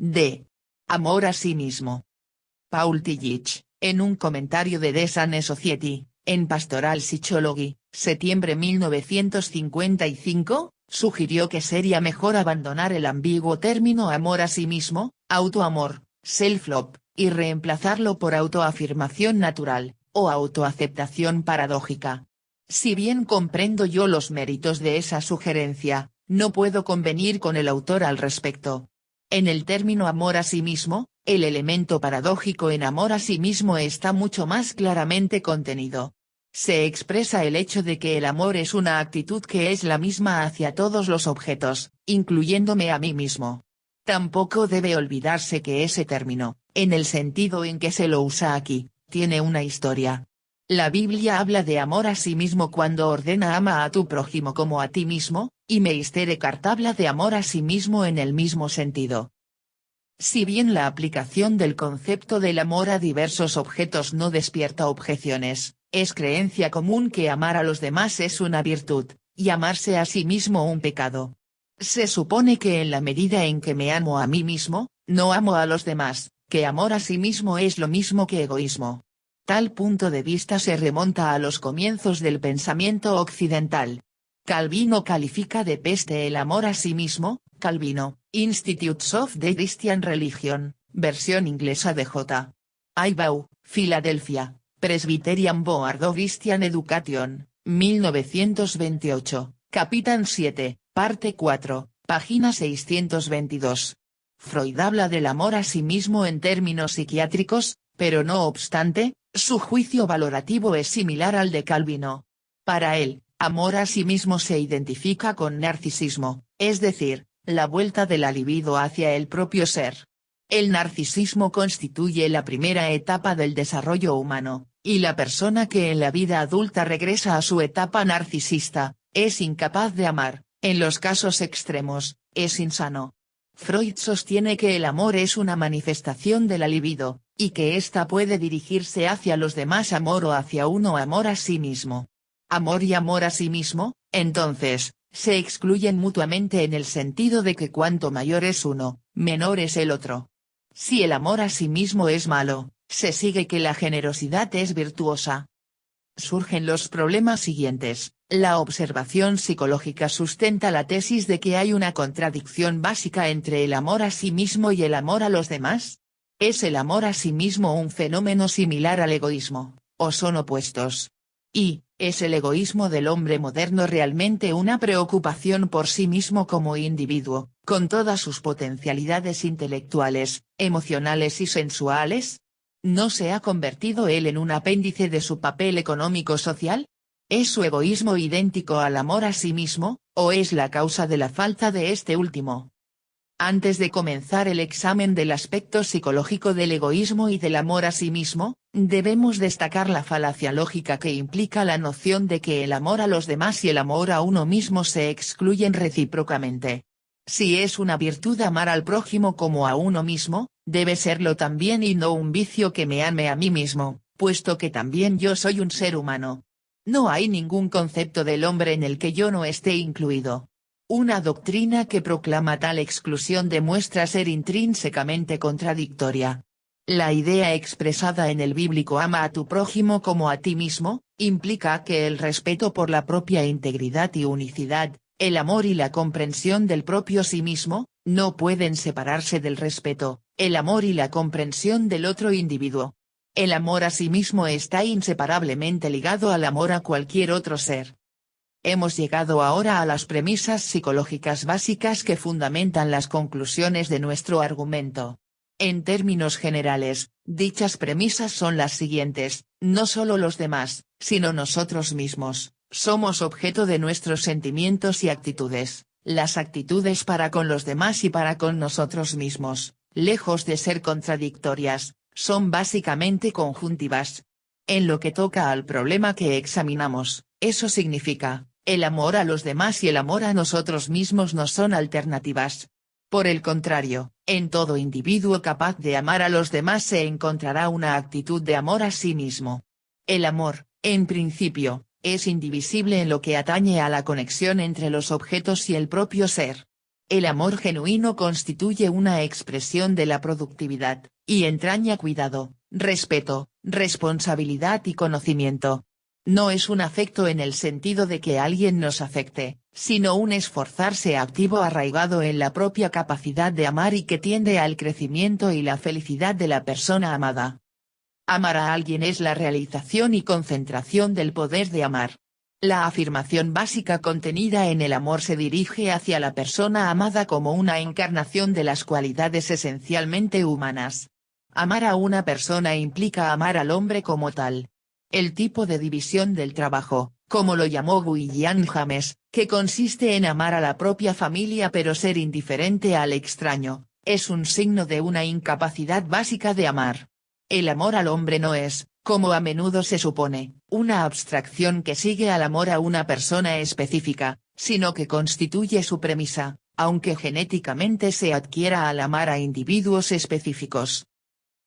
D. Amor a sí mismo. Paul Tillich, en un comentario de The Sane Society, en Pastoral Psychology, septiembre 1955, sugirió que sería mejor abandonar el ambiguo término amor a sí mismo, autoamor, self-love, y reemplazarlo por autoafirmación natural, o autoaceptación paradójica. Si bien comprendo yo los méritos de esa sugerencia, no puedo convenir con el autor al respecto. En el término amor a sí mismo, el elemento paradójico en amor a sí mismo está mucho más claramente contenido. Se expresa el hecho de que el amor es una actitud que es la misma hacia todos los objetos, incluyéndome a mí mismo. Tampoco debe olvidarse que ese término, en el sentido en que se lo usa aquí, tiene una historia. La Biblia habla de amor a sí mismo cuando ordena ama a tu prójimo como a ti mismo, y Meister Eckhart habla de amor a sí mismo en el mismo sentido. Si bien la aplicación del concepto del amor a diversos objetos no despierta objeciones, es creencia común que amar a los demás es una virtud, y amarse a sí mismo un pecado. Se supone que en la medida en que me amo a mí mismo, no amo a los demás, que amor a sí mismo es lo mismo que egoísmo. Tal punto de vista se remonta a los comienzos del pensamiento occidental. Calvino califica de peste el amor a sí mismo. Calvino, Institutes of the Christian Religion, versión inglesa de J. Ibaugh, Filadelfia, Presbyterian Board of Christian Education, 1928, Capítulo 7, parte 4, página 622. Freud habla del amor a sí mismo en términos psiquiátricos, pero no obstante, su juicio valorativo es similar al de Calvino. Para él, amor a sí mismo se identifica con narcisismo, es decir, la vuelta de la libido hacia el propio ser. El narcisismo constituye la primera etapa del desarrollo humano, y la persona que en la vida adulta regresa a su etapa narcisista, es incapaz de amar, en los casos extremos, es insano. Freud sostiene que el amor es una manifestación de la libido, y que ésta puede dirigirse hacia los demás amor o hacia uno amor a sí mismo. Amor y amor a sí mismo, entonces, se excluyen mutuamente en el sentido de que cuanto mayor es uno, menor es el otro. Si el amor a sí mismo es malo, se sigue que la generosidad es virtuosa. Surgen los problemas siguientes. La observación psicológica sustenta la tesis de que hay una contradicción básica entre el amor a sí mismo y el amor a los demás. ¿Es el amor a sí mismo un fenómeno similar al egoísmo, o son opuestos? Y, ¿es el egoísmo del hombre moderno realmente una preocupación por sí mismo como individuo, con todas sus potencialidades intelectuales, emocionales y sensuales? ¿No se ha convertido él en un apéndice de su papel económico-social? ¿Es su egoísmo idéntico al amor a sí mismo, o es la causa de la falta de este último? Antes de comenzar el examen del aspecto psicológico del egoísmo y del amor a sí mismo, debemos destacar la falacia lógica que implica la noción de que el amor a los demás y el amor a uno mismo se excluyen recíprocamente. Si es una virtud amar al prójimo como a uno mismo, debe serlo también y no un vicio que me ame a mí mismo, puesto que también yo soy un ser humano. No hay ningún concepto del hombre en el que yo no esté incluido. Una doctrina que proclama tal exclusión demuestra ser intrínsecamente contradictoria. La idea expresada en el bíblico ama a tu prójimo como a ti mismo, implica que el respeto por la propia integridad y unicidad, el amor y la comprensión del propio sí mismo, no pueden separarse del respeto, el amor y la comprensión del otro individuo. El amor a sí mismo está inseparablemente ligado al amor a cualquier otro ser. Hemos llegado ahora a las premisas psicológicas básicas que fundamentan las conclusiones de nuestro argumento. En términos generales, dichas premisas son las siguientes: no solo los demás, sino nosotros mismos, somos objeto de nuestros sentimientos y actitudes. Las actitudes para con los demás y para con nosotros mismos, lejos de ser contradictorias, son básicamente conjuntivas. En lo que toca al problema que examinamos, eso significa, el amor a los demás y el amor a nosotros mismos no son alternativas. Por el contrario, en todo individuo capaz de amar a los demás se encontrará una actitud de amor a sí mismo. El amor, en principio, es indivisible en lo que atañe a la conexión entre los objetos y el propio ser. El amor genuino constituye una expresión de la productividad, y entraña cuidado, respeto, responsabilidad y conocimiento. No es un afecto en el sentido de que alguien nos afecte, sino un esforzarse activo arraigado en la propia capacidad de amar y que tiende al crecimiento y la felicidad de la persona amada. Amar a alguien es la realización y concentración del poder de amar. La afirmación básica contenida en el amor se dirige hacia la persona amada como una encarnación de las cualidades esencialmente humanas. Amar a una persona implica amar al hombre como tal. El tipo de división del trabajo, como lo llamó William James, que consiste en amar a la propia familia pero ser indiferente al extraño, es un signo de una incapacidad básica de amar. El amor al hombre no es, como a menudo se supone, una abstracción que sigue al amor a una persona específica, sino que constituye su premisa, aunque genéticamente se adquiera al amar a individuos específicos.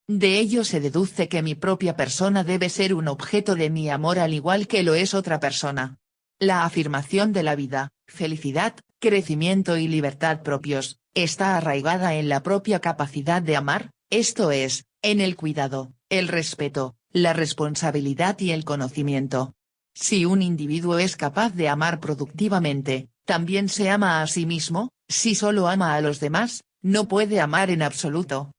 De ello se deduce que mi propia persona debe ser un objeto de mi amor al igual que lo es otra persona. La afirmación de la vida, felicidad, crecimiento y libertad propios, está arraigada en la propia capacidad de amar, esto es, en el cuidado, el respeto, la responsabilidad y el conocimiento. Si un individuo es capaz de amar productivamente, también se ama a sí mismo. Si solo ama a los demás, no puede amar en absoluto.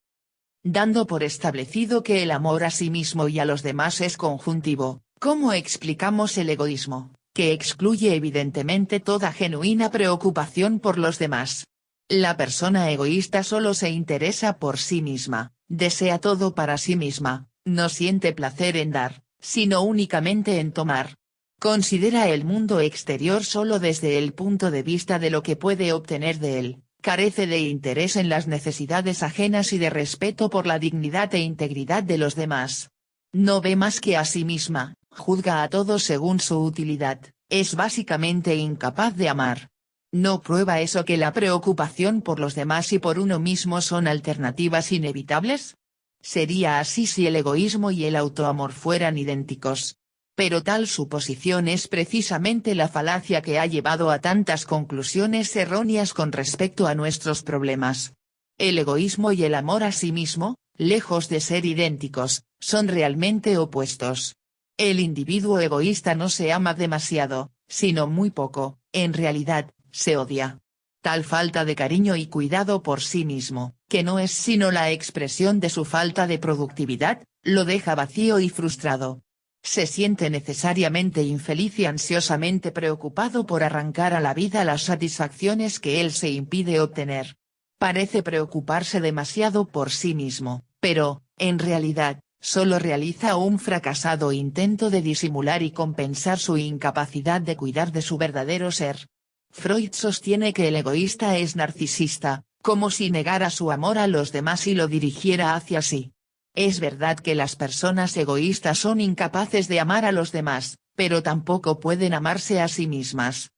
Dando por establecido que el amor a sí mismo y a los demás es conjuntivo, ¿cómo explicamos el egoísmo, que excluye evidentemente toda genuina preocupación por los demás? La persona egoísta solo se interesa por sí misma, desea todo para sí misma, no siente placer en dar, sino únicamente en tomar. Considera el mundo exterior solo desde el punto de vista de lo que puede obtener de él. Carece de interés en las necesidades ajenas y de respeto por la dignidad e integridad de los demás. No ve más que a sí misma, juzga a todos según su utilidad, es básicamente incapaz de amar. ¿No prueba eso que la preocupación por los demás y por uno mismo son alternativas inevitables? Sería así si el egoísmo y el autoamor fueran idénticos. Pero tal suposición es precisamente la falacia que ha llevado a tantas conclusiones erróneas con respecto a nuestros problemas. El egoísmo y el amor a sí mismo, lejos de ser idénticos, son realmente opuestos. El individuo egoísta no se ama demasiado, sino muy poco, en realidad, se odia. Tal falta de cariño y cuidado por sí mismo, que no es sino la expresión de su falta de productividad, lo deja vacío y frustrado. Se siente necesariamente infeliz y ansiosamente preocupado por arrancar a la vida las satisfacciones que él se impide obtener. Parece preocuparse demasiado por sí mismo, pero, en realidad, solo realiza un fracasado intento de disimular y compensar su incapacidad de cuidar de su verdadero ser. Freud sostiene que el egoísta es narcisista, como si negara su amor a los demás y lo dirigiera hacia sí. Es verdad que las personas egoístas son incapaces de amar a los demás, pero tampoco pueden amarse a sí mismas.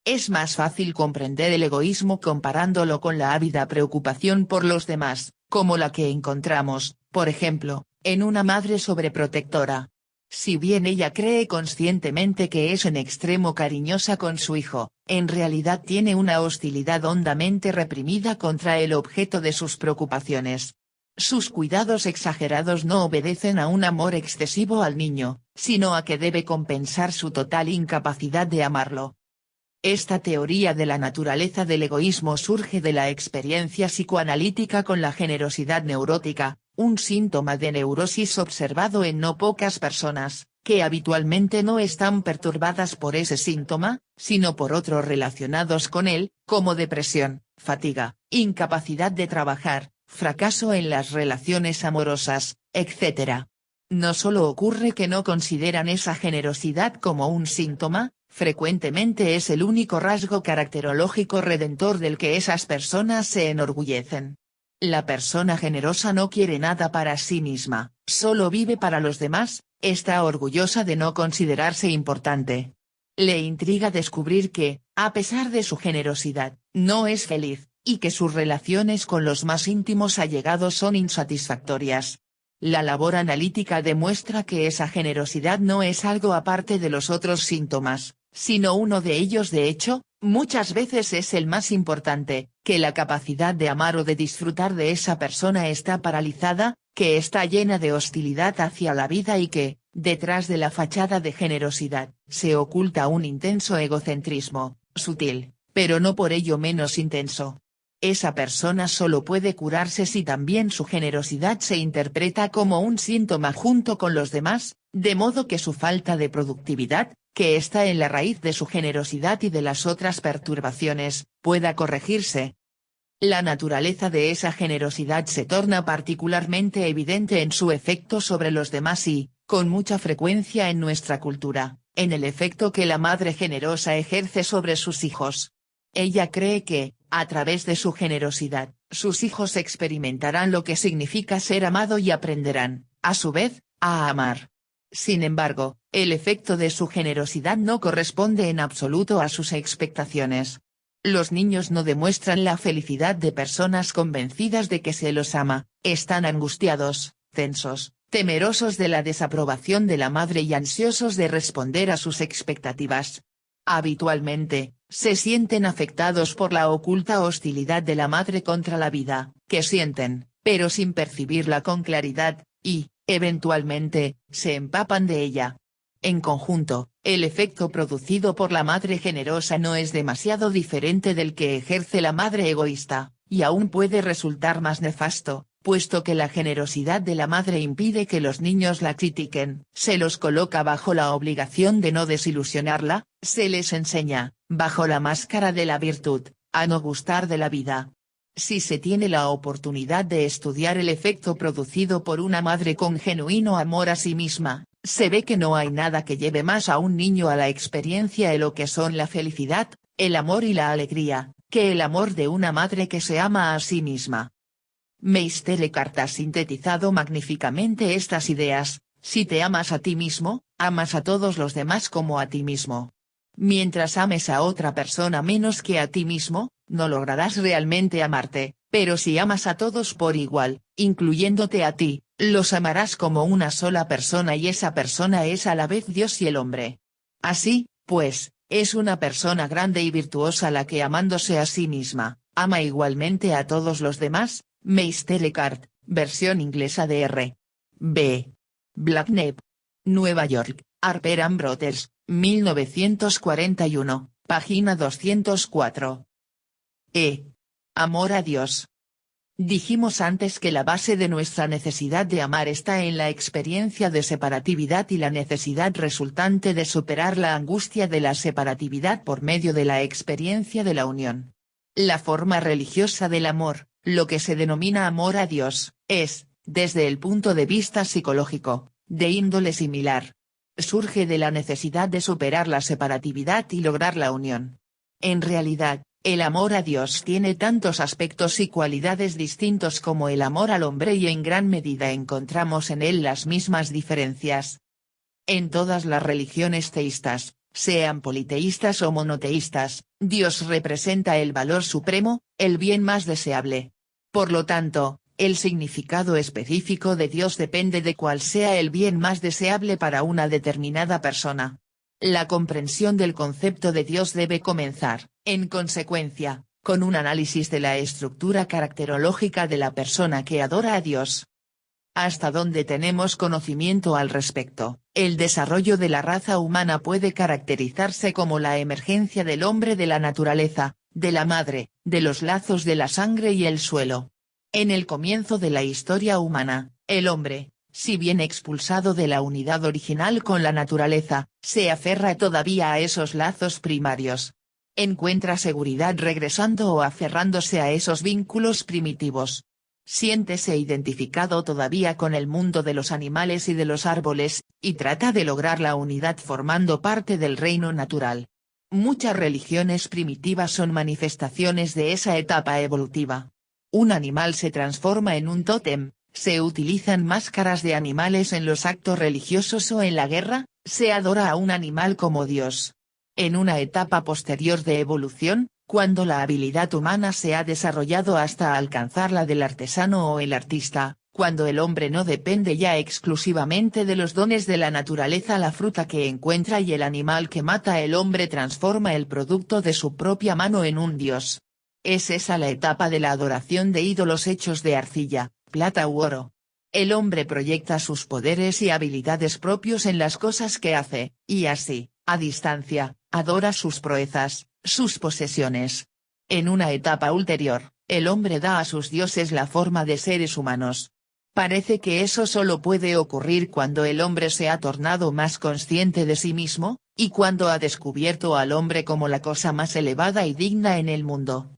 Es más fácil comprender el egoísmo comparándolo con la ávida preocupación por los demás, como la que encontramos, por ejemplo, en una madre sobreprotectora. Si bien ella cree conscientemente que es en extremo cariñosa con su hijo, en realidad tiene una hostilidad hondamente reprimida contra el objeto de sus preocupaciones. Sus cuidados exagerados no obedecen a un amor excesivo al niño, sino a que debe compensar su total incapacidad de amarlo. Esta teoría de la naturaleza del egoísmo surge de la experiencia psicoanalítica con la generosidad neurótica, un síntoma de neurosis observado en no pocas personas, que habitualmente no están perturbadas por ese síntoma, sino por otros relacionados con él, como depresión, fatiga, incapacidad de trabajar, fracaso en las relaciones amorosas, etc. No solo ocurre que no consideran esa generosidad como un síntoma, frecuentemente es el único rasgo caracterológico redentor del que esas personas se enorgullecen. La persona generosa no quiere nada para sí misma, solo vive para los demás, está orgullosa de no considerarse importante. Le intriga descubrir que, a pesar de su generosidad, no es feliz, y que sus relaciones con los más íntimos allegados son insatisfactorias. La labor analítica demuestra que esa generosidad no es algo aparte de los otros síntomas, sino uno de ellos. De hecho, muchas veces es el más importante, que la capacidad de amar o de disfrutar de esa persona está paralizada, que está llena de hostilidad hacia la vida y que, detrás de la fachada de generosidad, se oculta un intenso egocentrismo, sutil, pero no por ello menos intenso. Esa persona solo puede curarse si también su generosidad se interpreta como un síntoma junto con los demás, de modo que su falta de productividad, que está en la raíz de su generosidad y de las otras perturbaciones, pueda corregirse. La naturaleza de esa generosidad se torna particularmente evidente en su efecto sobre los demás y, con mucha frecuencia en nuestra cultura, en el efecto que la madre generosa ejerce sobre sus hijos. Ella cree que, a través de su generosidad, sus hijos experimentarán lo que significa ser amado y aprenderán, a su vez, a amar. Sin embargo, el efecto de su generosidad no corresponde en absoluto a sus expectaciones. Los niños no demuestran la felicidad de personas convencidas de que se los ama, están angustiados, tensos, temerosos de la desaprobación de la madre y ansiosos de responder a sus expectativas. Habitualmente, se sienten afectados por la oculta hostilidad de la madre contra la vida, que sienten, pero sin percibirla con claridad, y, eventualmente, se empapan de ella. En conjunto, el efecto producido por la madre generosa no es demasiado diferente del que ejerce la madre egoísta, y aún puede resultar más nefasto, puesto que la generosidad de la madre impide que los niños la critiquen, se los coloca bajo la obligación de no desilusionarla, se les enseña, bajo la máscara de la virtud, a no gustar de la vida. Si se tiene la oportunidad de estudiar el efecto producido por una madre con genuino amor a sí misma, se ve que no hay nada que lleve más a un niño a la experiencia de lo que son la felicidad, el amor y la alegría, que el amor de una madre que se ama a sí misma. Meister Eckhart ha sintetizado magníficamente estas ideas: si te amas a ti mismo, amas a todos los demás como a ti mismo. Mientras ames a otra persona menos que a ti mismo, no lograrás realmente amarte, pero si amas a todos por igual, incluyéndote a ti, los amarás como una sola persona y esa persona es a la vez Dios y el hombre. Así, pues, es una persona grande y virtuosa la que amándose a sí misma, ama igualmente a todos los demás. Meister Eckhart, versión inglesa de R. B. Blackneb. Nueva York, Harper and Brothers, 1941, página 204. Amor a Dios. Dijimos antes que la base de nuestra necesidad de amar está en la experiencia de separatividad y la necesidad resultante de superar la angustia de la separatividad por medio de la experiencia de la unión. La forma religiosa del amor, lo que se denomina amor a Dios, es, desde el punto de vista psicológico, de índole similar. Surge de la necesidad de superar la separatividad y lograr la unión. En realidad, el amor a Dios tiene tantos aspectos y cualidades distintos como el amor al hombre y en gran medida encontramos en él las mismas diferencias. En todas las religiones teístas, sean politeístas o monoteístas, Dios representa el valor supremo, el bien más deseable. Por lo tanto, el significado específico de Dios depende de cuál sea el bien más deseable para una determinada persona. La comprensión del concepto de Dios debe comenzar, en consecuencia, con un análisis de la estructura caracterológica de la persona que adora a Dios. Hasta donde tenemos conocimiento al respecto, el desarrollo de la raza humana puede caracterizarse como la emergencia del hombre de la naturaleza, de la madre, de los lazos de la sangre y el suelo. En el comienzo de la historia humana, el hombre, si bien expulsado de la unidad original con la naturaleza, se aferra todavía a esos lazos primarios. Encuentra seguridad regresando o aferrándose a esos vínculos primitivos. Siéntese identificado todavía con el mundo de los animales y de los árboles, y trata de lograr la unidad formando parte del reino natural. Muchas religiones primitivas son manifestaciones de esa etapa evolutiva. Un animal se transforma en un tótem, se utilizan máscaras de animales en los actos religiosos o en la guerra, se adora a un animal como Dios. En una etapa posterior de evolución, cuando la habilidad humana se ha desarrollado hasta alcanzar la del artesano o el artista, Cuando el hombre no depende ya exclusivamente de los dones de la naturaleza, la fruta que encuentra y el animal que mata, el hombre transforma el producto de su propia mano en un dios. Es esa la etapa de la adoración de ídolos hechos de arcilla, plata u oro. El hombre proyecta sus poderes y habilidades propios en las cosas que hace, y así, a distancia, adora sus proezas, sus posesiones. En una etapa ulterior, el hombre da a sus dioses la forma de seres humanos. Parece que eso solo puede ocurrir cuando el hombre se ha tornado más consciente de sí mismo, y cuando ha descubierto al hombre como la cosa más elevada y digna en el mundo.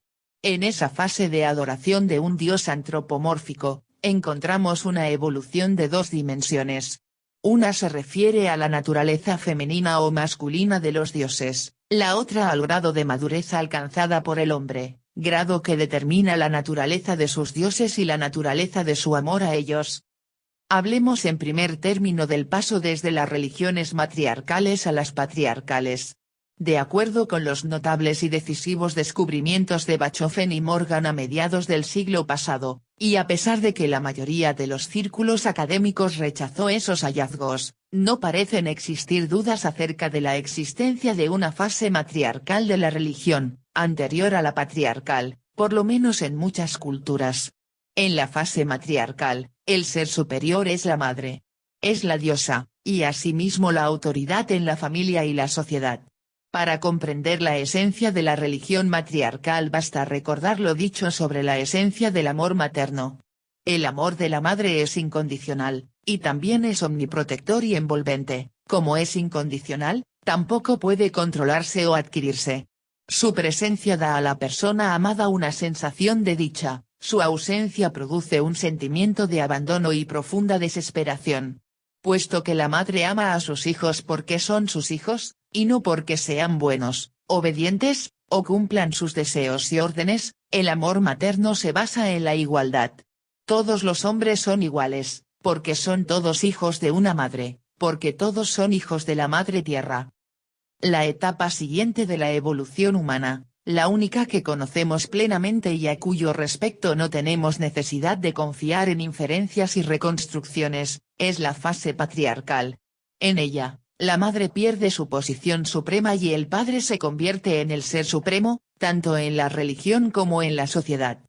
En esa fase de adoración de un dios antropomórfico, encontramos una evolución de dos dimensiones. Una se refiere a la naturaleza femenina o masculina de los dioses, la otra al grado de madurez alcanzada por el hombre, grado que determina la naturaleza de sus dioses y la naturaleza de su amor a ellos. Hablemos en primer término del paso desde las religiones matriarcales a las patriarcales. De acuerdo con los notables y decisivos descubrimientos de Bachofen y Morgan a mediados del siglo pasado, y a pesar de que la mayoría de los círculos académicos rechazó esos hallazgos, no parecen existir dudas acerca de la existencia de una fase matriarcal de la religión, anterior a la patriarcal, por lo menos en muchas culturas. En la fase matriarcal, el ser superior es la madre. Es la diosa, y asimismo la autoridad en la familia y la sociedad. Para comprender la esencia de la religión matriarcal basta recordar lo dicho sobre la esencia del amor materno. El amor de la madre es incondicional, y también es omniprotector y envolvente. Como es incondicional, tampoco puede controlarse o adquirirse. Su presencia da a la persona amada una sensación de dicha, su ausencia produce un sentimiento de abandono y profunda desesperación. Puesto que la madre ama a sus hijos porque son sus hijos, y no porque sean buenos, obedientes, o cumplan sus deseos y órdenes, el amor materno se basa en la igualdad. Todos los hombres son iguales, porque son todos hijos de una madre, porque todos son hijos de la madre tierra. La etapa siguiente de la evolución humana, la única que conocemos plenamente y a cuyo respecto no tenemos necesidad de confiar en inferencias y reconstrucciones, es la fase patriarcal. En ella, la madre pierde su posición suprema y el padre se convierte en el ser supremo, tanto en la religión como en la sociedad.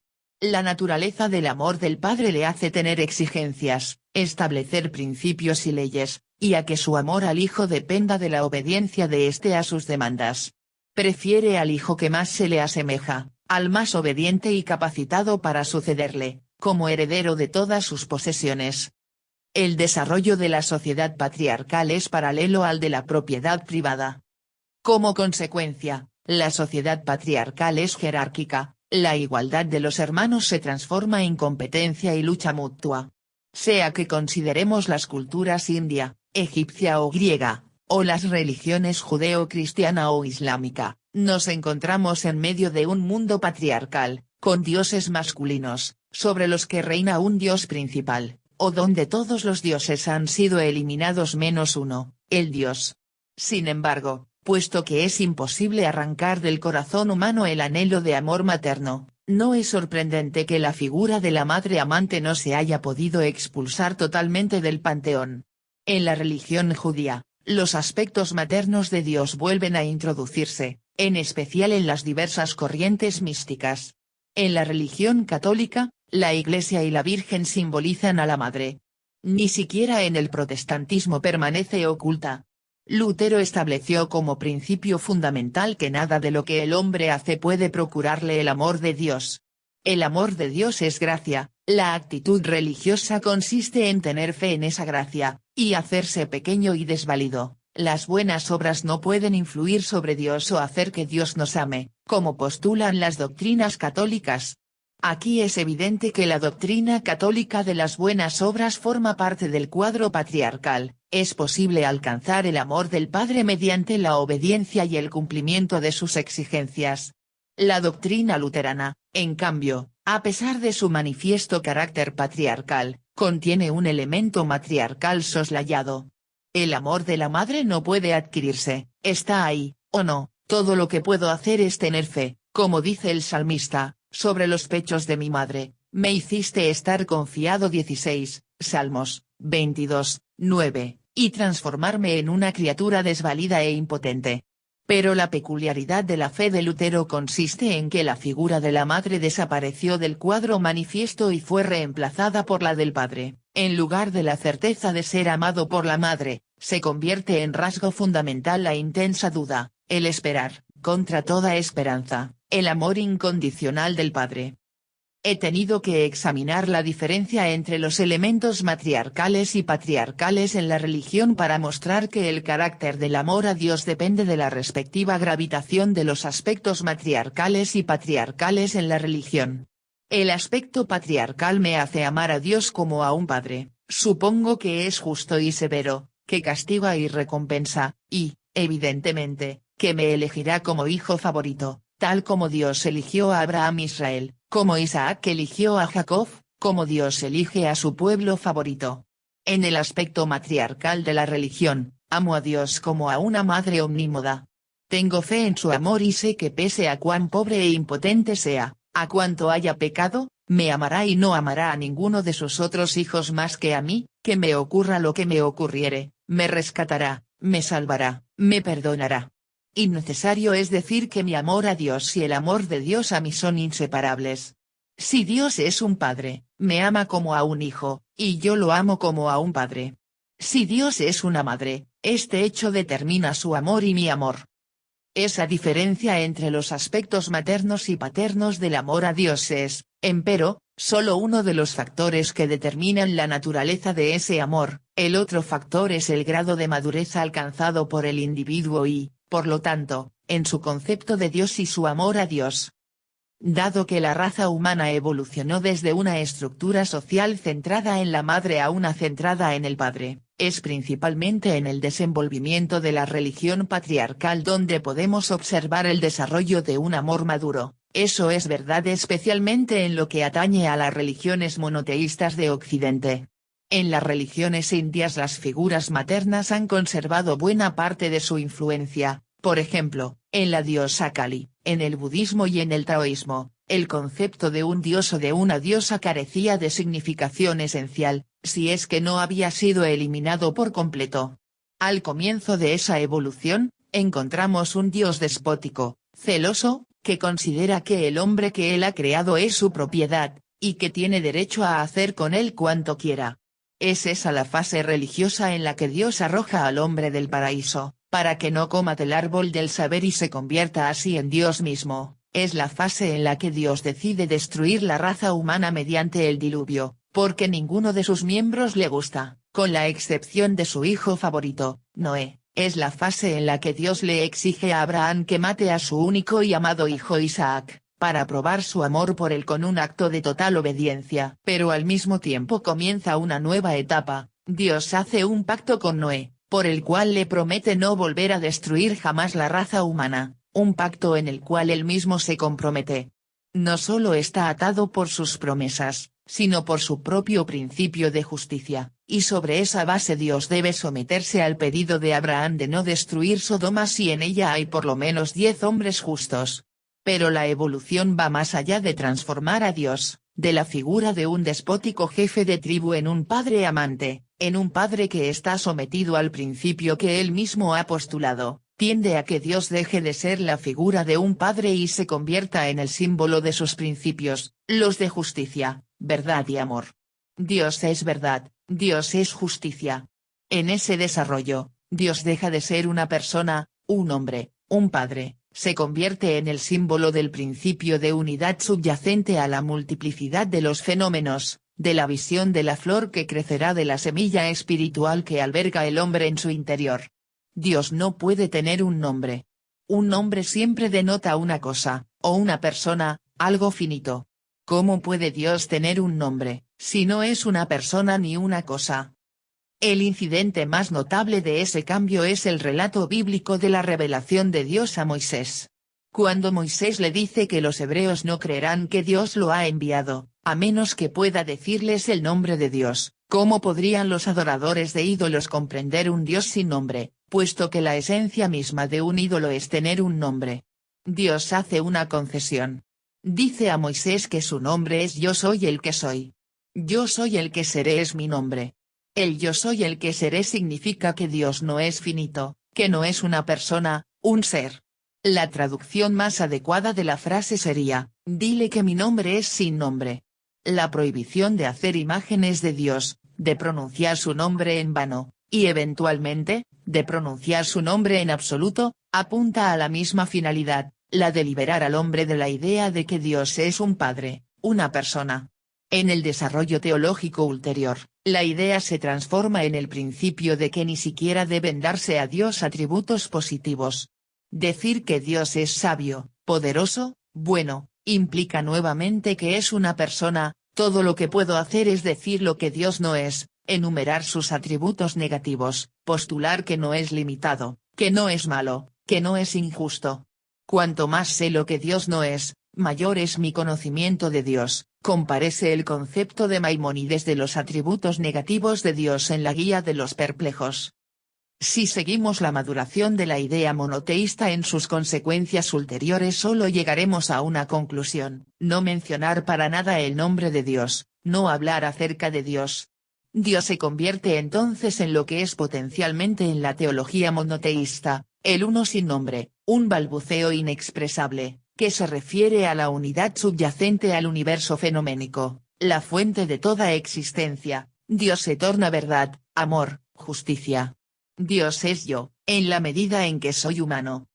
La naturaleza del amor del padre le hace tener exigencias, establecer principios y leyes, y a que su amor al hijo dependa de la obediencia de éste a sus demandas. Prefiere al hijo que más se le asemeja, al más obediente y capacitado para sucederle, como heredero de todas sus posesiones. El desarrollo de la sociedad patriarcal es paralelo al de la propiedad privada. Como consecuencia, la sociedad patriarcal es jerárquica, la igualdad de los hermanos se transforma en competencia y lucha mutua. Sea que consideremos las culturas india, egipcia o griega, o las religiones judeo-cristiana o islámica, nos encontramos en medio de un mundo patriarcal, con dioses masculinos, sobre los que reina un dios principal, o donde todos los dioses han sido eliminados menos uno, el dios. Sin embargo, puesto que es imposible arrancar del corazón humano el anhelo de amor materno, no es sorprendente que la figura de la madre amante no se haya podido expulsar totalmente del panteón. En la religión judía, los aspectos maternos de Dios vuelven a introducirse, en especial en las diversas corrientes místicas. En la religión católica, la Iglesia y la Virgen simbolizan a la Madre. Ni siquiera en el protestantismo permanece oculta. Lutero estableció como principio fundamental que nada de lo que el hombre hace puede procurarle el amor de Dios. El amor de Dios es gracia, la actitud religiosa consiste en tener fe en esa gracia, y hacerse pequeño y desvalido. Las buenas obras no pueden influir sobre Dios o hacer que Dios nos ame, como postulan las doctrinas católicas. Aquí es evidente que la doctrina católica de las buenas obras forma parte del cuadro patriarcal. Es posible alcanzar el amor del Padre mediante la obediencia y el cumplimiento de sus exigencias. La doctrina luterana, en cambio, a pesar de su manifiesto carácter patriarcal, contiene un elemento matriarcal soslayado. El amor de la madre no puede adquirirse, está ahí, o no, todo lo que puedo hacer es tener fe, como dice el salmista, sobre los pechos de mi madre, me hiciste estar confiado 16, Salmos, 22, 9, y transformarme en una criatura desvalida e impotente. Pero la peculiaridad de la fe de Lutero consiste en que la figura de la madre desapareció del cuadro manifiesto y fue reemplazada por la del padre. En lugar de la certeza de ser amado por la madre, se convierte en rasgo fundamental la intensa duda, el esperar, contra toda esperanza, el amor incondicional del padre. He tenido que examinar la diferencia entre los elementos matriarcales y patriarcales en la religión para mostrar que el carácter del amor a Dios depende de la respectiva gravitación de los aspectos matriarcales y patriarcales en la religión. El aspecto patriarcal me hace amar a Dios como a un padre, supongo que es justo y severo, que castiga y recompensa, y, evidentemente, que me elegirá como hijo favorito, tal como Dios eligió a Abraham Israel, como Isaac eligió a Jacob, como Dios elige a su pueblo favorito. En el aspecto matriarcal de la religión, amo a Dios como a una madre omnímoda. Tengo fe en su amor y sé que pese a cuán pobre e impotente sea, a cuánto haya pecado, me amará y no amará a ninguno de sus otros hijos más que a mí, que me ocurra lo que me ocurriere, me rescatará, me salvará, me perdonará. Innecesario es decir que mi amor a Dios y el amor de Dios a mí son inseparables. Si Dios es un padre, me ama como a un hijo, y yo lo amo como a un padre. Si Dios es una madre, este hecho determina su amor y mi amor. Esa diferencia entre los aspectos maternos y paternos del amor a Dios es, empero, solo uno de los factores que determinan la naturaleza de ese amor, el otro factor es el grado de madurez alcanzado por el individuo y, por lo tanto, en su concepto de Dios y su amor a Dios. Dado que la raza humana evolucionó desde una estructura social centrada en la madre a una centrada en el padre, es principalmente en el desenvolvimiento de la religión patriarcal donde podemos observar el desarrollo de un amor maduro. Eso es verdad especialmente en lo que atañe a las religiones monoteístas de Occidente. En las religiones indias las figuras maternas han conservado buena parte de su influencia, por ejemplo, en la diosa Kali, en el budismo y en el taoísmo, el concepto de un dios o de una diosa carecía de significación esencial, si es que no había sido eliminado por completo. Al comienzo de esa evolución, encontramos un dios despótico, celoso, que considera que el hombre que él ha creado es su propiedad, y que tiene derecho a hacer con él cuanto quiera. Es esa la fase religiosa en la que Dios arroja al hombre del paraíso, para que no coma del árbol del saber y se convierta así en Dios mismo. Es la fase en la que Dios decide destruir la raza humana mediante el diluvio, porque ninguno de sus miembros le gusta, con la excepción de su hijo favorito, Noé. Es la fase en la que Dios le exige a Abraham que mate a su único y amado hijo Isaac, para probar su amor por él con un acto de total obediencia. Pero al mismo tiempo comienza una nueva etapa, Dios hace un pacto con Noé, por el cual le promete no volver a destruir jamás la raza humana, un pacto en el cual él mismo se compromete. No solo está atado por sus promesas, sino por su propio principio de justicia, y sobre esa base Dios debe someterse al pedido de Abraham de no destruir Sodoma si en ella hay por lo menos 10 hombres justos. Pero la evolución va más allá de transformar a Dios, de la figura de un despótico jefe de tribu en un padre amante, en un padre que está sometido al principio que él mismo ha postulado. Tiende a que Dios deje de ser la figura de un padre y se convierta en el símbolo de sus principios, los de justicia, verdad y amor. Dios es verdad, Dios es justicia. En ese desarrollo, Dios deja de ser una persona, un hombre, un padre, se convierte en el símbolo del principio de unidad subyacente a la multiplicidad de los fenómenos, de la visión de la flor que crecerá de la semilla espiritual que alberga el hombre en su interior. Dios no puede tener un nombre. Un nombre siempre denota una cosa, o una persona, algo finito. ¿Cómo puede Dios tener un nombre, si no es una persona ni una cosa? El incidente más notable de ese cambio es el relato bíblico de la revelación de Dios a Moisés. Cuando Moisés le dice que los hebreos no creerán que Dios lo ha enviado, a menos que pueda decirles el nombre de Dios, ¿cómo podrían los adoradores de ídolos comprender un Dios sin nombre, puesto que la esencia misma de un ídolo es tener un nombre? Dios hace una concesión. Dice a Moisés que su nombre es Yo soy el que soy. Yo soy el que seré es mi nombre. El yo soy el que seré significa que Dios no es finito, que no es una persona, un ser. La traducción más adecuada de la frase sería, dile que mi nombre es sin nombre. La prohibición de hacer imágenes de Dios, de pronunciar su nombre en vano, y eventualmente, de pronunciar su nombre en absoluto, apunta a la misma finalidad, la de liberar al hombre de la idea de que Dios es un padre, una persona. En el desarrollo teológico ulterior, la idea se transforma en el principio de que ni siquiera deben darse a Dios atributos positivos. Decir que Dios es sabio, poderoso, bueno, implica nuevamente que es una persona. Todo lo que puedo hacer es decir lo que Dios no es, enumerar sus atributos negativos, postular que no es limitado, que no es malo, que no es injusto. Cuanto más sé lo que Dios no es, mayor es mi conocimiento de Dios, comparece el concepto de Maimónides de los atributos negativos de Dios en la Guía de los Perplejos. Si seguimos la maduración de la idea monoteísta en sus consecuencias ulteriores solo llegaremos a una conclusión, no mencionar para nada el nombre de Dios, no hablar acerca de Dios. Dios se convierte entonces en lo que es potencialmente en la teología monoteísta, el uno sin nombre, un balbuceo inexpresable, que se refiere a la unidad subyacente al universo fenoménico, la fuente de toda existencia. Dios se torna verdad, amor, justicia. Dios es yo, en la medida en que soy humano.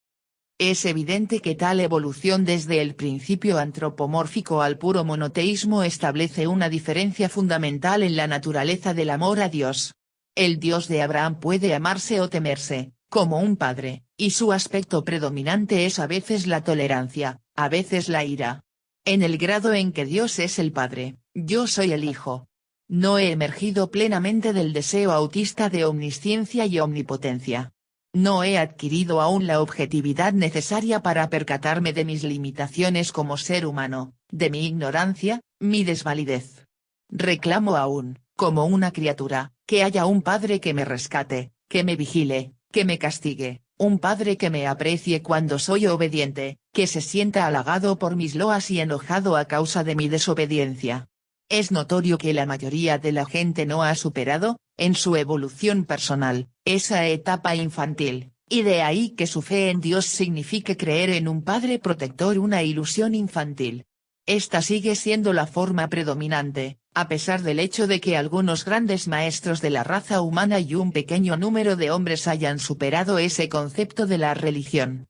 Es evidente que tal evolución desde el principio antropomórfico al puro monoteísmo establece una diferencia fundamental en la naturaleza del amor a Dios. El Dios de Abraham puede amarse o temerse, como un padre, y su aspecto predominante es a veces la tolerancia, a veces la ira. En el grado en que Dios es el Padre, yo soy el Hijo. No he emergido plenamente del deseo autista de omnisciencia y omnipotencia. No he adquirido aún la objetividad necesaria para percatarme de mis limitaciones como ser humano, de mi ignorancia, mi desvalidez. Reclamo aún, como una criatura, que haya un padre que me rescate, que me vigile, que me castigue, un padre que me aprecie cuando soy obediente, que se sienta halagado por mis loas y enojado a causa de mi desobediencia. Es notorio que la mayoría de la gente no ha superado, en su evolución personal, esa etapa infantil, y de ahí que su fe en Dios signifique creer en un Padre protector, una ilusión infantil. Esta sigue siendo la forma predominante, a pesar del hecho de que algunos grandes maestros de la raza humana y un pequeño número de hombres hayan superado ese concepto de la religión.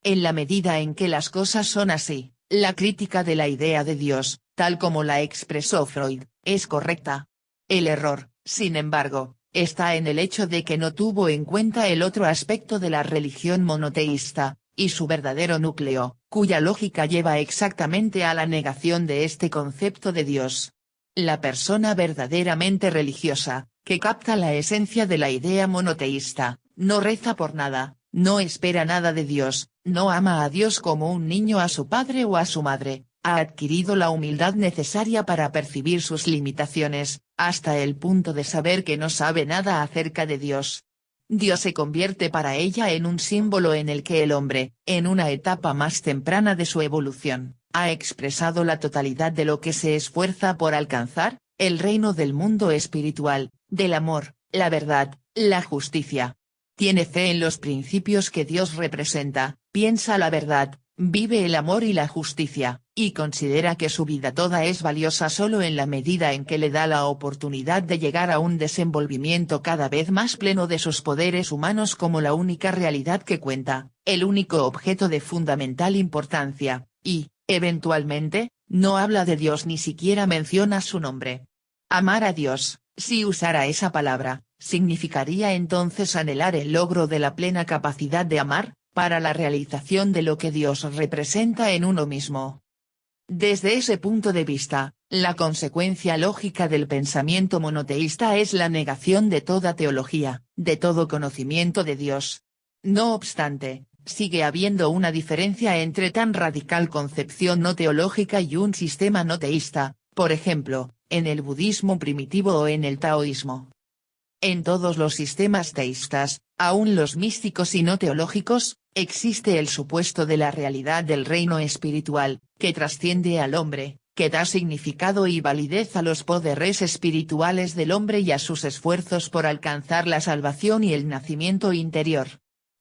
En la medida en que las cosas son así, la crítica de la idea de Dios, tal como la expresó Freud, es correcta. El error, sin embargo, está en el hecho de que no tuvo en cuenta el otro aspecto de la religión monoteísta, y su verdadero núcleo, cuya lógica lleva exactamente a la negación de este concepto de Dios. La persona verdaderamente religiosa, que capta la esencia de la idea monoteísta, no reza por nada, no espera nada de Dios, no ama a Dios como un niño a su padre o a su madre, ha adquirido la humildad necesaria para percibir sus limitaciones, hasta el punto de saber que no sabe nada acerca de Dios. Dios se convierte para ella en un símbolo en el que el hombre, en una etapa más temprana de su evolución, ha expresado la totalidad de lo que se esfuerza por alcanzar, el reino del mundo espiritual, del amor, la verdad, la justicia. Tiene fe en los principios que Dios representa, piensa la verdad, vive el amor y la justicia, y considera que su vida toda es valiosa solo en la medida en que le da la oportunidad de llegar a un desenvolvimiento cada vez más pleno de sus poderes humanos como la única realidad que cuenta, el único objeto de fundamental importancia, y, eventualmente, no habla de Dios ni siquiera menciona su nombre. Amar a Dios, si usara esa palabra, significaría entonces anhelar el logro de la plena capacidad de amar, para la realización de lo que Dios representa en uno mismo. Desde ese punto de vista, la consecuencia lógica del pensamiento monoteísta es la negación de toda teología, de todo conocimiento de Dios. No obstante, sigue habiendo una diferencia entre tan radical concepción no teológica y un sistema no teísta, por ejemplo, en el budismo primitivo o en el taoísmo. En todos los sistemas teístas, Aún los místicos y no teológicos, existe el supuesto de la realidad del reino espiritual, que trasciende al hombre, que da significado y validez a los poderes espirituales del hombre y a sus esfuerzos por alcanzar la salvación y el nacimiento interior.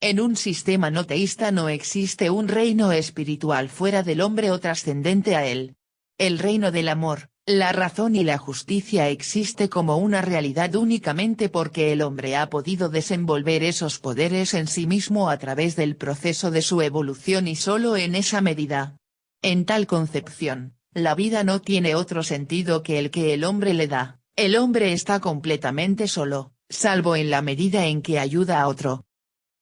En un sistema no teísta no existe un reino espiritual fuera del hombre o trascendente a él. El reino del amor, la razón y la justicia existe como una realidad únicamente porque el hombre ha podido desenvolver esos poderes en sí mismo a través del proceso de su evolución y solo en esa medida. En tal concepción, la vida no tiene otro sentido que el que el hombre le da, el hombre está completamente solo, salvo en la medida en que ayuda a otro.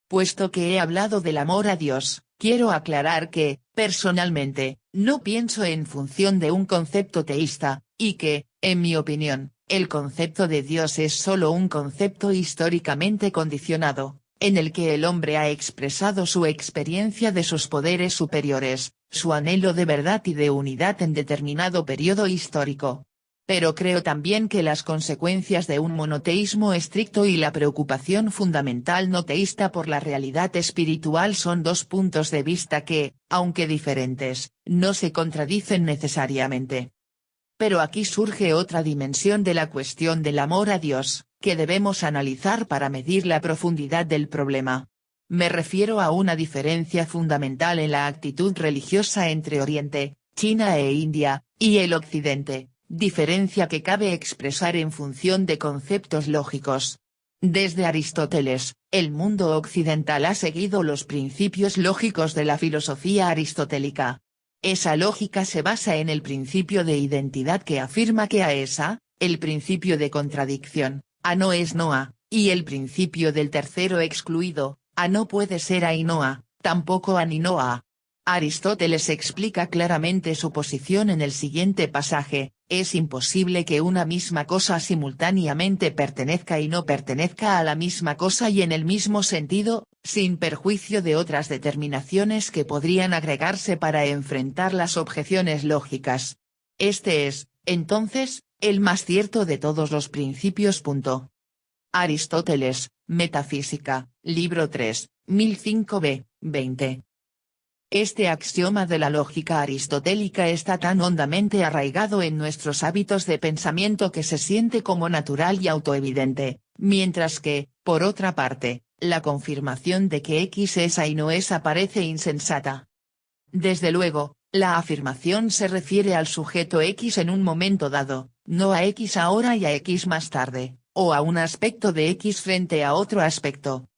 Puesto que he hablado del amor a Dios, quiero aclarar que, personalmente, no pienso en función de un concepto teísta, y que, en mi opinión, el concepto de Dios es solo un concepto históricamente condicionado, en el que el hombre ha expresado su experiencia de sus poderes superiores, su anhelo de verdad y de unidad en determinado periodo histórico. Pero creo también que las consecuencias de un monoteísmo estricto y la preocupación fundamental no teísta por la realidad espiritual son dos puntos de vista que, aunque diferentes, no se contradicen necesariamente. Pero aquí surge otra dimensión de la cuestión del amor a Dios, que debemos analizar para medir la profundidad del problema. Me refiero a una diferencia fundamental en la actitud religiosa entre Oriente, China e India, y el Occidente. Diferencia que cabe expresar en función de conceptos lógicos. Desde Aristóteles, el mundo occidental ha seguido los principios lógicos de la filosofía aristotélica. Esa lógica se basa en el principio de identidad que afirma que a esa, el principio de contradicción, a no es no a, y el principio del tercero excluido, a no puede ser a y no a, tampoco a ni no a. Aristóteles explica claramente su posición en el siguiente pasaje: es imposible que una misma cosa simultáneamente pertenezca y no pertenezca a la misma cosa y en el mismo sentido, sin perjuicio de otras determinaciones que podrían agregarse para enfrentar las objeciones lógicas. Este es, entonces, el más cierto de todos los principios. Aristóteles, Metafísica, libro 3, 1005b, 20. Este axioma de la lógica aristotélica está tan hondamente arraigado en nuestros hábitos de pensamiento que se siente como natural y autoevidente, mientras que, por otra parte, la confirmación de que X es A y no es A parece insensata. Desde luego, la afirmación se refiere al sujeto X en un momento dado, no a X ahora y a X más tarde, o a un aspecto de X frente a otro aspecto.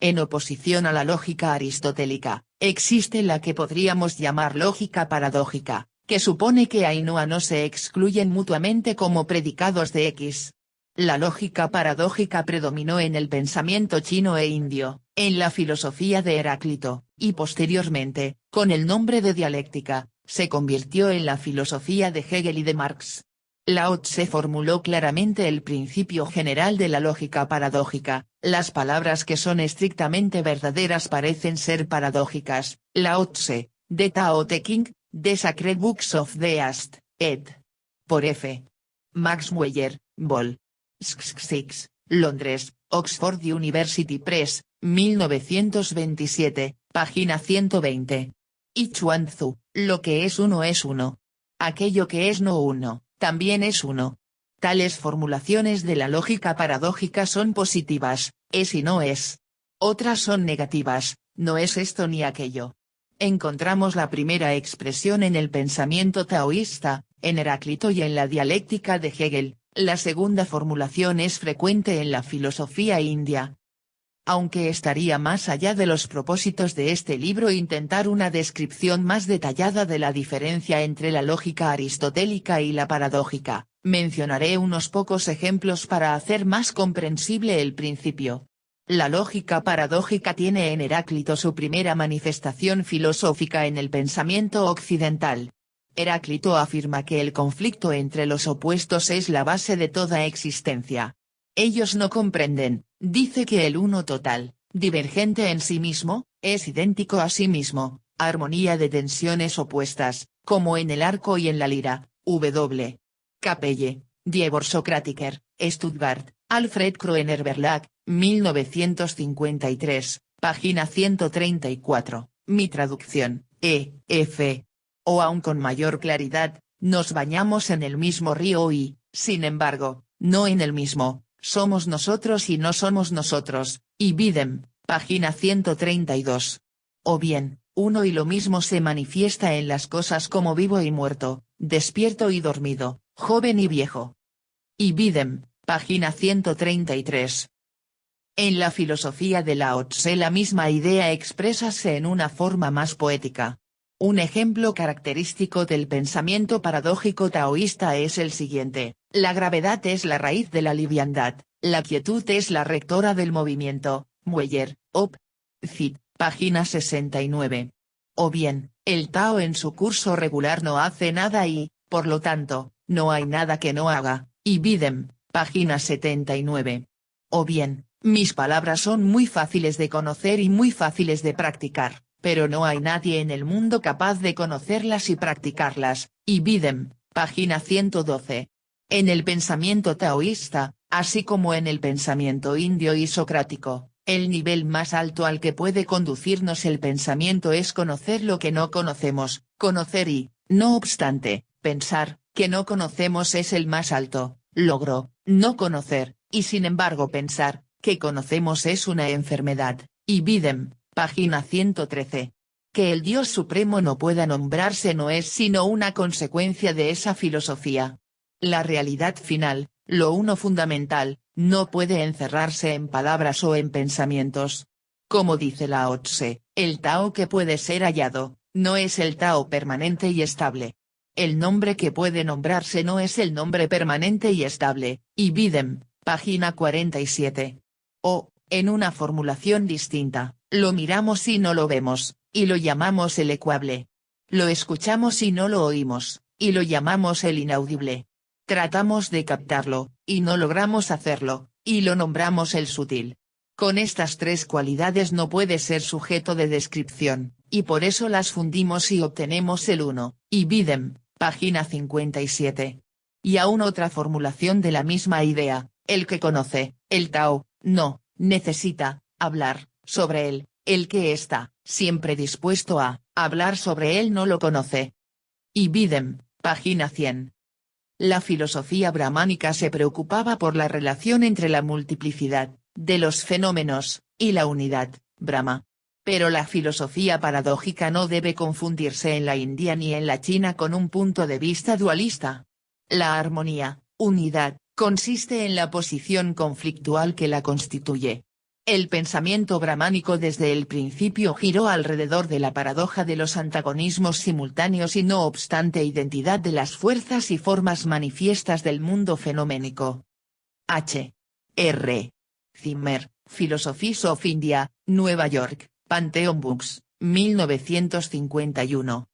En oposición a la lógica aristotélica, existe la que podríamos llamar lógica paradójica, que supone que A y no A no se excluyen mutuamente como predicados de X. La lógica paradójica predominó en el pensamiento chino e indio, en la filosofía de Heráclito, y posteriormente, con el nombre de dialéctica, se convirtió en la filosofía de Hegel y de Marx. Lao Tse formuló claramente el principio general de la lógica paradójica: las palabras que son estrictamente verdaderas parecen ser paradójicas. Lao Tse, de Tao Te Ching, The Sacred Books of the East, ed. Por F. Max Weyer, Vol. 6, Londres, Oxford University Press, 1927, página 120. Y Chuan Tzu, lo que es uno es uno. Aquello que es no uno, también es uno. Tales formulaciones de la lógica paradójica son positivas, es y no es. Otras son negativas, no es esto ni aquello. Encontramos la primera expresión en el pensamiento taoísta, en Heráclito y en la dialéctica de Hegel. La segunda formulación es frecuente en la filosofía india. Aunque estaría más allá de los propósitos de este libro intentar una descripción más detallada de la diferencia entre la lógica aristotélica y la paradójica, mencionaré unos pocos ejemplos para hacer más comprensible el principio. La lógica paradójica tiene en Heráclito su primera manifestación filosófica en el pensamiento occidental. Heráclito afirma que el conflicto entre los opuestos es la base de toda existencia. Ellos no comprenden, dice, que el uno total, divergente en sí mismo, es idéntico a sí mismo, armonía de tensiones opuestas, como en el arco y en la lira. W. Capelle, Die Socratiker, Stuttgart, Alfred Kroener-Verlag, 1953, página 134, mi traducción, E.F. O aún con mayor claridad, nos bañamos en el mismo río y, sin embargo, no en el mismo, somos nosotros y no somos nosotros, y Bidem, página 132. O bien, uno y lo mismo se manifiesta en las cosas como vivo y muerto, despierto y dormido, joven y viejo. Y Bidem, página 133. En la filosofía de Lao Tse la misma idea exprésase en una forma más poética. Un ejemplo característico del pensamiento paradójico taoísta es el siguiente: la gravedad es la raíz de la liviandad, la quietud es la rectora del movimiento. Mueller, Op. Cit. Página 69. O bien, el Tao en su curso regular no hace nada y, por lo tanto, no hay nada que no haga, y Bidem, página 79. O bien, mis palabras son muy fáciles de conocer y muy fáciles de practicar, pero no hay nadie en el mundo capaz de conocerlas y practicarlas, y Bidem, página 112. En el pensamiento taoísta, así como en el pensamiento indio y socrático, el nivel más alto al que puede conducirnos el pensamiento es conocer lo que no conocemos, conocer y, no obstante, pensar que no conocemos es el más alto logro, no conocer, y sin embargo pensar que conocemos es una enfermedad, y Bidem, página 113. Que el Dios Supremo no pueda nombrarse no es sino una consecuencia de esa filosofía. La realidad final, lo uno fundamental, no puede encerrarse en palabras o en pensamientos. Como dice Lao Tse, el Tao que puede ser hallado, no es el Tao permanente y estable. El nombre que puede nombrarse no es el nombre permanente y estable, y Bidem, página 47. O, en una formulación distinta, lo miramos y no lo vemos, y lo llamamos el ecuable. Lo escuchamos y no lo oímos, y lo llamamos el inaudible. Tratamos de captarlo, y no logramos hacerlo, y lo nombramos el sutil. Con estas tres cualidades no puede ser sujeto de descripción, y por eso las fundimos y obtenemos el uno, y Bidem, página 57. Y aún otra formulación de la misma idea: el que conoce, el Tao, no, necesita, hablar, sobre él, el que está, siempre dispuesto a, hablar sobre él no lo conoce. Y Bidem, página 100. La filosofía brahmánica se preocupaba por la relación entre la multiplicidad de los fenómenos, y la unidad, Brahma. Pero la filosofía paradójica no debe confundirse en la India ni en la China con un punto de vista dualista. La armonía, unidad, consiste en la posición conflictual que la constituye. El pensamiento brahmánico desde el principio giró alrededor de la paradoja de los antagonismos simultáneos y no obstante identidad de las fuerzas y formas manifiestas del mundo fenoménico. H. R. Zimmer, Philosophies of India, Nueva York, Pantheon Books, 1951.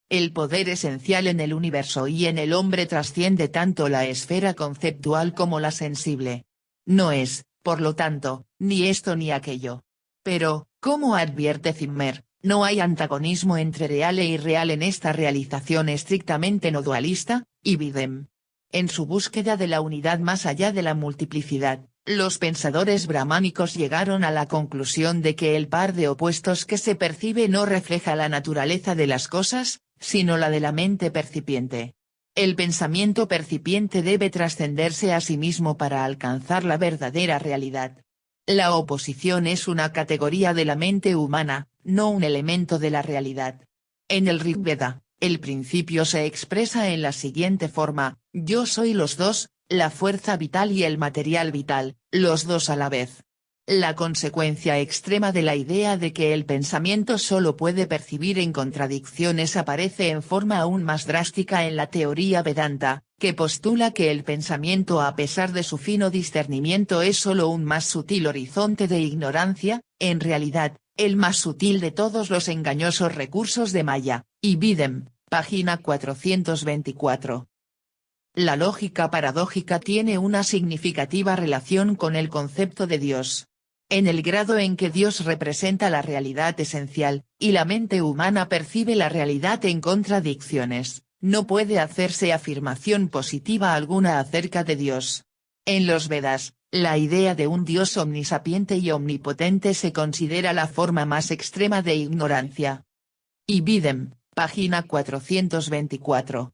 El poder esencial en el universo y en el hombre trasciende tanto la esfera conceptual como la sensible. No es, por lo tanto, ni esto ni aquello. Pero, como advierte Zimmer, no hay antagonismo entre real e irreal en esta realización estrictamente no dualista, y Bidem. En su búsqueda de la unidad más allá de la multiplicidad, los pensadores brahmánicos llegaron a la conclusión de que el par de opuestos que se percibe no refleja la naturaleza de las cosas, sino la de la mente percipiente. El pensamiento percipiente debe trascenderse a sí mismo para alcanzar la verdadera realidad. La oposición es una categoría de la mente humana, no un elemento de la realidad. En el Rig Veda, el principio se expresa en la siguiente forma: yo soy los dos, la fuerza vital y el material vital, los dos a la vez. La consecuencia extrema de la idea de que el pensamiento solo puede percibir en contradicciones aparece en forma aún más drástica en la teoría Vedanta, que postula que el pensamiento a pesar de su fino discernimiento es solo un más sutil horizonte de ignorancia, en realidad, el más sutil de todos los engañosos recursos de Maya, y Bidem, página 424. La lógica paradójica tiene una significativa relación con el concepto de Dios. En el grado en que Dios representa la realidad esencial, y la mente humana percibe la realidad en contradicciones, no puede hacerse afirmación positiva alguna acerca de Dios. En los Vedas, La idea de un Dios omnisapiente y omnipotente se considera la forma más extrema de ignorancia. Ibidem, página 424.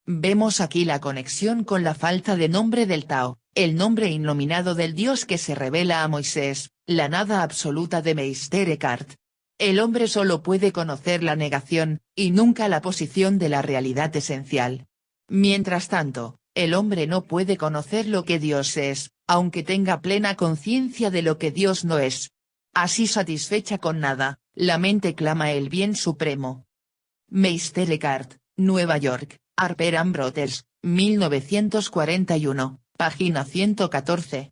Vemos aquí la conexión con la falta de nombre del Tao, el nombre innominado del Dios que se revela a Moisés, la nada absoluta de Meister Eckhart. El hombre solo puede conocer la negación, y nunca la posición de la realidad esencial. Mientras tanto, el hombre no puede conocer lo que Dios es, aunque tenga plena conciencia de lo que Dios no es. Así satisfecha con nada, la mente clama el bien supremo. Meister Eckhart, Nueva York, Harper and Brothers, 1941, página 114.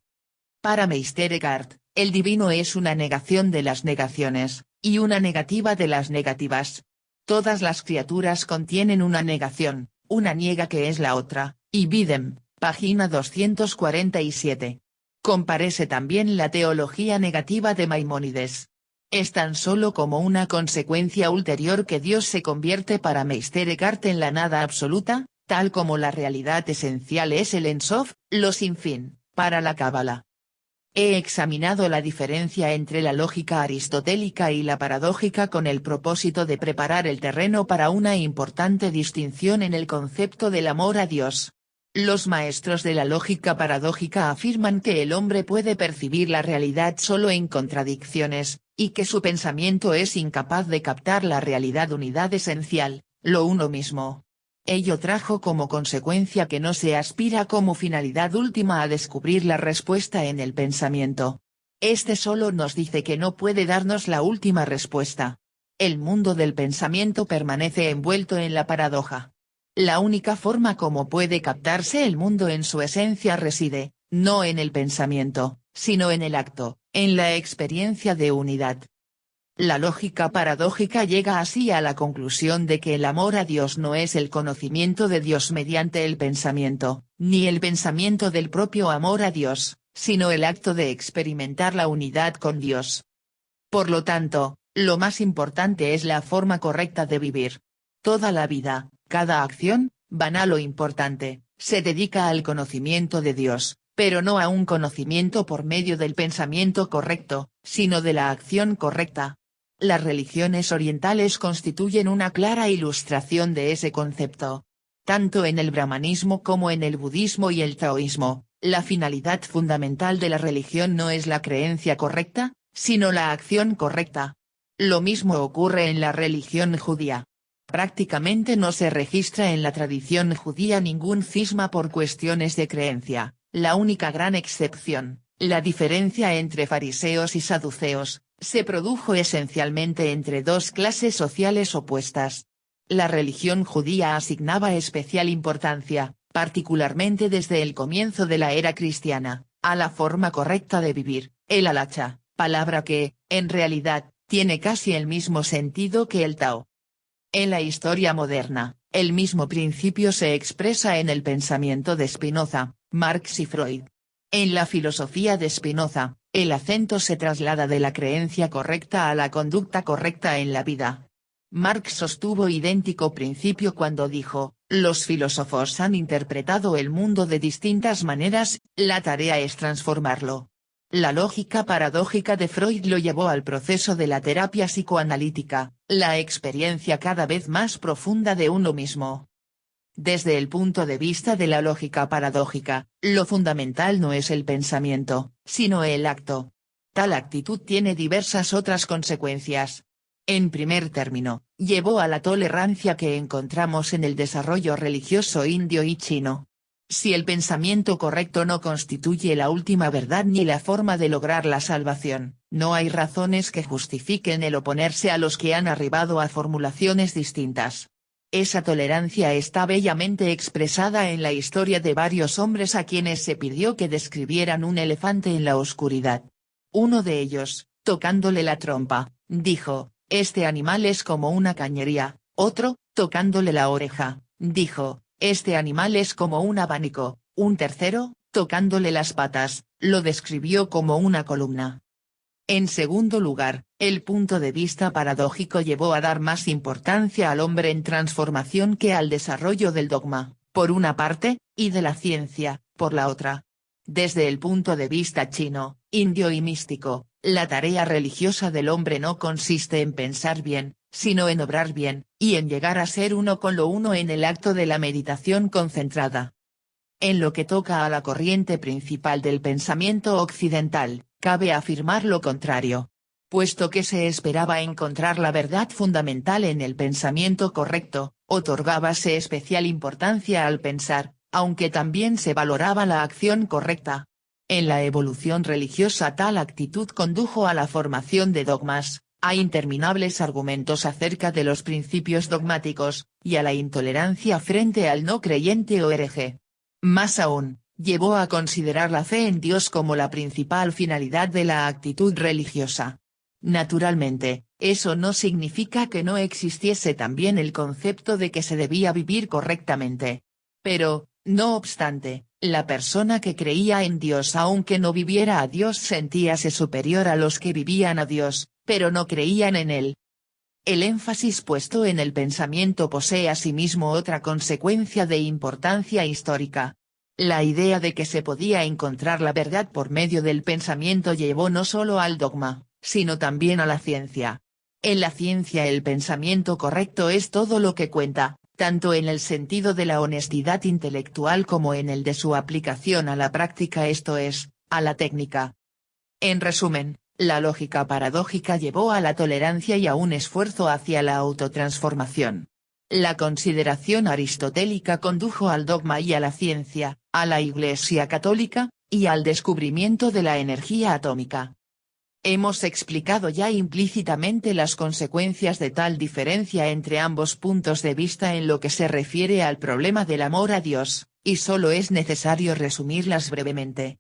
Para Meister Eckhart, el divino es una negación de las negaciones, y una negativa de las negativas. Todas las criaturas contienen una negación, una niega que es la otra. Ibidem, página 247. Compárese también la teología negativa de Maimónides. Es tan solo como una consecuencia ulterior que Dios se convierte para Meister Eckhart en la nada absoluta, tal como la realidad esencial es el Ein Sof, lo sin fin, para la Cábala. He examinado la diferencia entre la lógica aristotélica y la paradójica con el propósito de preparar el terreno para una importante distinción en el concepto del amor a Dios. Los maestros de la lógica paradójica afirman que el hombre puede percibir la realidad solo en contradicciones, y que su pensamiento es incapaz de captar la realidad unidad esencial, lo uno mismo. Ello trajo como consecuencia que no se aspira como finalidad última a descubrir la respuesta en el pensamiento. Este solo nos dice que no puede darnos la última respuesta. El mundo del pensamiento permanece envuelto en la paradoja. La única forma como puede captarse el mundo en su esencia reside, no en el pensamiento, sino en el acto, en la experiencia de unidad. La lógica paradójica llega así a la conclusión de que el amor a Dios no es el conocimiento de Dios mediante el pensamiento, ni el pensamiento del propio amor a Dios, sino el acto de experimentar la unidad con Dios. Por lo tanto, lo más importante es la forma correcta de vivir. Toda la vida, cada acción, banal o importante, se dedica al conocimiento de Dios, pero no a un conocimiento por medio del pensamiento correcto, sino de la acción correcta. Las religiones orientales constituyen una clara ilustración de ese concepto. Tanto en el brahmanismo como en el budismo y el taoísmo, la finalidad fundamental de la religión no es la creencia correcta, sino la acción correcta. Lo mismo ocurre en la religión judía. Prácticamente no se registra en la tradición judía ningún cisma por cuestiones de creencia, la única gran excepción, la diferencia entre fariseos y saduceos, se produjo esencialmente entre dos clases sociales opuestas. La religión judía asignaba especial importancia, particularmente desde el comienzo de la era cristiana, a la forma correcta de vivir, el halacha, palabra que, en realidad, tiene casi el mismo sentido que el Tao. En la historia moderna, el mismo principio se expresa en el pensamiento de Spinoza, Marx y Freud. En la filosofía de Spinoza, el acento se traslada de la creencia correcta a la conducta correcta en la vida. Marx sostuvo idéntico principio cuando dijo, los filósofos han interpretado el mundo de distintas maneras, la tarea es transformarlo. La lógica paradójica de Freud lo llevó al proceso de la terapia psicoanalítica, la experiencia cada vez más profunda de uno mismo. Desde el punto de vista de la lógica paradójica, lo fundamental no es el pensamiento, sino el acto. Tal actitud tiene diversas otras consecuencias. En primer término, llevó a la tolerancia que encontramos en el desarrollo religioso indio y chino. Si el pensamiento correcto no constituye la última verdad ni la forma de lograr la salvación, no hay razones que justifiquen el oponerse a los que han arribado a formulaciones distintas. Esa tolerancia está bellamente expresada en la historia de varios hombres a quienes se pidió que describieran un elefante en la oscuridad. Uno de ellos, tocándole la trompa, dijo, este animal es como una cañería, otro, tocándole la oreja, dijo, este animal es como un abanico, un tercero, tocándole las patas, lo describió como una columna. En segundo lugar, el punto de vista paradójico llevó a dar más importancia al hombre en transformación que al desarrollo del dogma, por una parte, y de la ciencia, por la otra. Desde el punto de vista chino, indio y místico, la tarea religiosa del hombre no consiste en pensar bien, sino en obrar bien, y en llegar a ser uno con lo uno en el acto de la meditación concentrada. En lo que toca a la corriente principal del pensamiento occidental, cabe afirmar lo contrario. Puesto que se esperaba encontrar la verdad fundamental en el pensamiento correcto, otorgábase especial importancia al pensar, aunque también se valoraba la acción correcta. En la evolución religiosa tal actitud condujo a la formación de dogmas, a interminables argumentos acerca de los principios dogmáticos, y a la intolerancia frente al no creyente o hereje. Más aún, llevó a considerar la fe en Dios como la principal finalidad de la actitud religiosa. Naturalmente, eso no significa que no existiese también el concepto de que se debía vivir correctamente. Pero, no obstante, la persona que creía en Dios aunque no viviera a Dios sentíase superior a los que vivían a Dios, pero no creían en él. El énfasis puesto en el pensamiento posee asimismo otra consecuencia de importancia histórica. La idea de que se podía encontrar la verdad por medio del pensamiento llevó no solo al dogma, sino también a la ciencia. En la ciencia el pensamiento correcto es todo lo que cuenta, tanto en el sentido de la honestidad intelectual como en el de su aplicación a la práctica, esto es, a la técnica. En resumen, la lógica paradójica llevó a la tolerancia y a un esfuerzo hacia la autotransformación. La consideración aristotélica condujo al dogma y a la ciencia, a la Iglesia católica, y al descubrimiento de la energía atómica. Hemos explicado ya implícitamente las consecuencias de tal diferencia entre ambos puntos de vista en lo que se refiere al problema del amor a Dios, y solo es necesario resumirlas brevemente.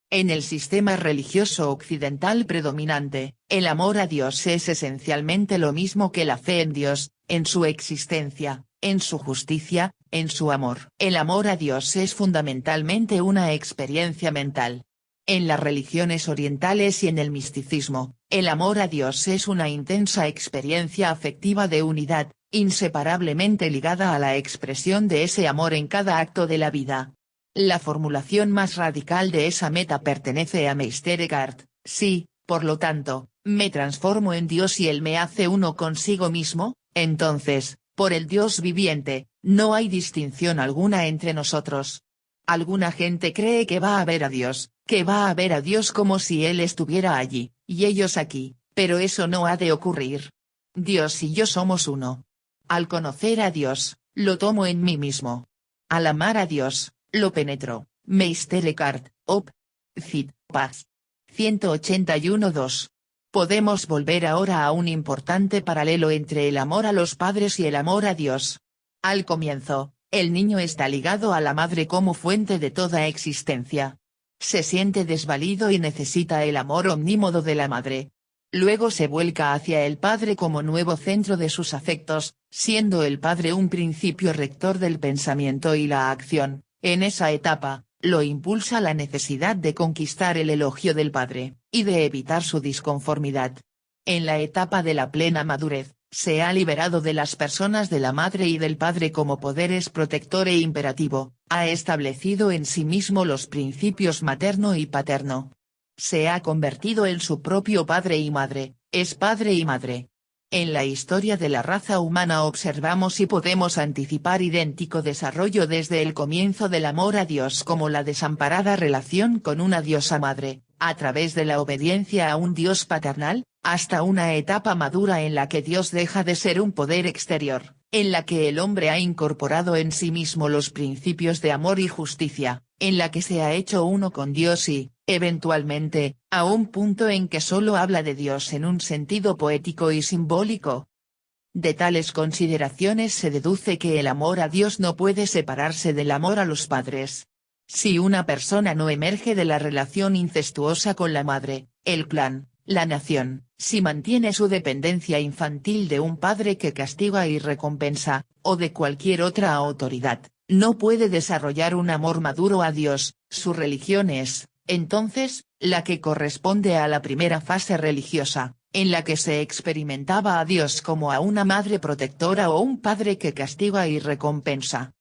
En el sistema religioso occidental predominante, el amor a Dios es esencialmente lo mismo que la fe en Dios, en su existencia, en su justicia, en su amor. El amor a Dios es fundamentalmente una experiencia mental. En las religiones orientales y en el misticismo, el amor a Dios es una intensa experiencia afectiva de unidad, inseparablemente ligada a la expresión de ese amor en cada acto de la vida. La formulación más radical de esa meta pertenece a Meister Eckhart: si, por lo tanto, me transformo en Dios y Él me hace uno consigo mismo, entonces, por el Dios viviente, no hay distinción alguna entre nosotros. Alguna gente cree que va a ver a Dios, que va a ver a Dios como si Él estuviera allí, y ellos aquí, pero eso no ha de ocurrir. Dios y yo somos uno. Al conocer a Dios, lo tomo en mí mismo. Al amar a Dios, lo penetro. Meister Eckhart, Op. Cit. Paz. 181-2. Podemos volver ahora a un importante paralelo entre el amor a los padres y el amor a Dios. Al comienzo, el niño está ligado a la madre como fuente de toda existencia. Se siente desvalido y necesita el amor omnímodo de la madre. Luego se vuelca hacia el padre como nuevo centro de sus afectos, siendo el padre un principio rector del pensamiento y la acción. En esa etapa, lo impulsa la necesidad de conquistar el elogio del padre, y de evitar su disconformidad. En la etapa de la plena madurez, se ha liberado de las personas de la madre y del padre como poderes protector e imperativo, ha establecido en sí mismo los principios materno y paterno. Se ha convertido en su propio padre y madre, es padre y madre. En la historia de la raza humana observamos y podemos anticipar idéntico desarrollo desde el comienzo del amor a Dios como la desamparada relación con una diosa madre, a través de la obediencia a un Dios paternal, hasta una etapa madura en la que Dios deja de ser un poder exterior, en la que el hombre ha incorporado en sí mismo los principios de amor y justicia, en la que se ha hecho uno con Dios y, eventualmente, a un punto en que solo habla de Dios en un sentido poético y simbólico. De tales consideraciones se deduce que el amor a Dios no puede separarse del amor a los padres. Si una persona no emerge de la relación incestuosa con la madre, el clan, la nación, si mantiene su dependencia infantil de un padre que castiga y recompensa, o de cualquier otra autoridad, no puede desarrollar un amor maduro a Dios. Su religión es, entonces, la que corresponde a la primera fase religiosa, en la que se experimentaba a Dios como a una madre protectora o un padre que castiga y recompensa.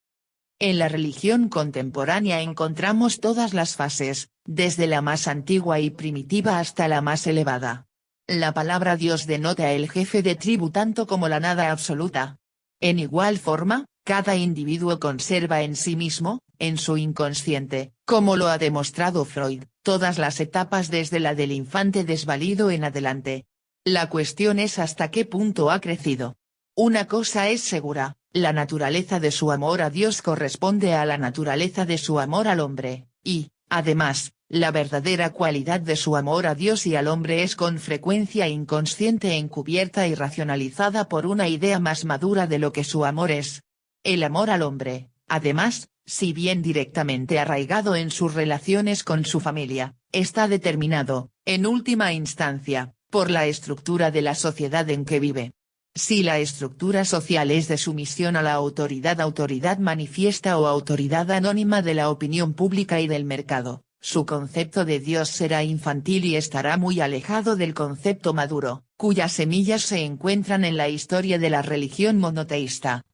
En la religión contemporánea encontramos todas las fases, desde la más antigua y primitiva hasta la más elevada. La palabra Dios denota el jefe de tribu tanto como la nada absoluta. En igual forma, cada individuo conserva en sí mismo, en su inconsciente, como lo ha demostrado Freud, todas las etapas desde la del infante desvalido en adelante. La cuestión es hasta qué punto ha crecido. Una cosa es segura, la naturaleza de su amor a Dios corresponde a la naturaleza de su amor al hombre, y, además, la verdadera cualidad de su amor a Dios y al hombre es con frecuencia inconsciente encubierta y racionalizada por una idea más madura de lo que su amor es. El amor al hombre, además, si bien directamente arraigado en sus relaciones con su familia, está determinado, en última instancia, por la estructura de la sociedad en que vive. Si la estructura social es de sumisión a la autoridad manifiesta o autoridad anónima de la opinión pública y del mercado, su concepto de Dios será infantil y estará muy alejado del concepto maduro, cuyas semillas se encuentran en la historia de la religión monoteísta.